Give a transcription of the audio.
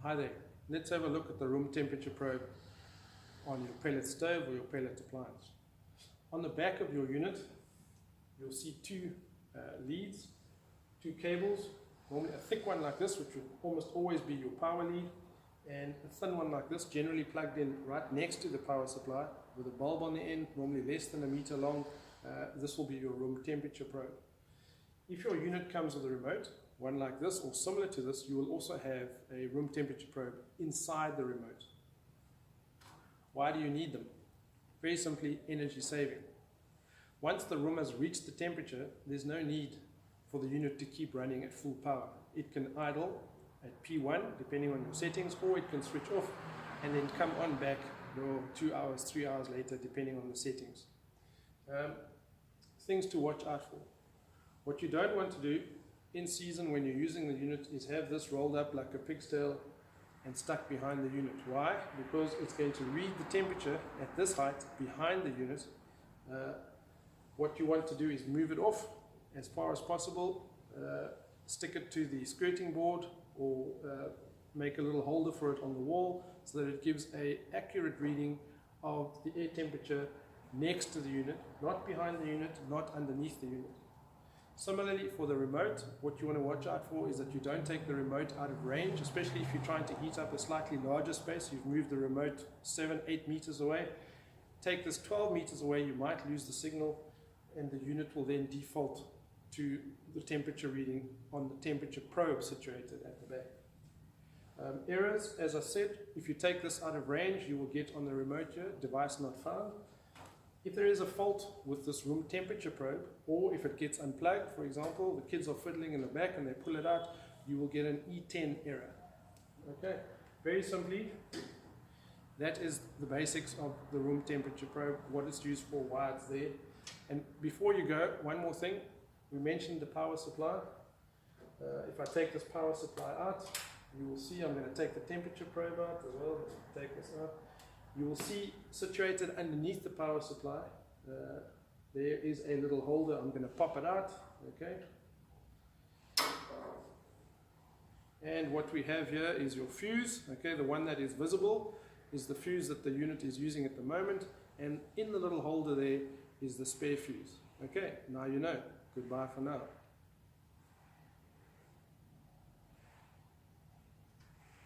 Hi there, let's have a look at the room temperature probe on your pellet stove or your pellet appliance. On the back of your unit, you'll see two leads, two cables, normally a thick one like this, which would almost always be your power lead, and a thin one like this, generally plugged in right next to the power supply with a bulb on the end, normally less than 1 meter long. This will be your room temperature probe. If your unit comes with a remote, one like this or similar to this, you will also have a room temperature probe inside the remote. Why do you need them? Very simply, energy saving. Once the room has reached the temperature, there's no need for the unit to keep running at full power. It can idle at P1 depending on your settings, or it can switch off and then come on back 2 hours, 3 hours later depending on the settings. Things to watch out for. What you don't want to do in season when you're using the unit is have this rolled up like a pig's tail and stuck behind the unit. Why? Because it's going to read the temperature at this height behind the unit. What you want to do is move it off as far as possible, stick it to the skirting board, or make a little holder for it on the wall so that it gives an accurate reading of the air temperature next to the unit, not behind the unit, not underneath the unit. Similarly, for the remote, what you want to watch out for is that you don't take the remote out of range, especially if you're trying to heat up a slightly larger space. You've moved the remote 7-8 meters away. Take this 12 meters away, you might lose the signal, and the unit will then default to the temperature reading on the temperature probe situated at the back. Errors, as I said, if you take this out of range, you will get on the remote here, device not found. If there is a fault with this room temperature probe, or if it gets unplugged, for example, the kids are fiddling in the back and they pull it out, you will get an E10 error. Okay, very simply, that is the basics of the room temperature probe, what it's used for, why it's there. And before you go, one more thing. We mentioned the power supply. If I take this power supply out, you will see I'm going to take the temperature probe out as well. Take this out. You will see situated underneath the power supply, there is a little holder. I'm going to pop it out. Okay. And what we have here is your fuse. Okay, the one that is visible is the fuse that the unit is using at the moment. And in the little holder there is the spare fuse. Okay, now you know. Goodbye for now.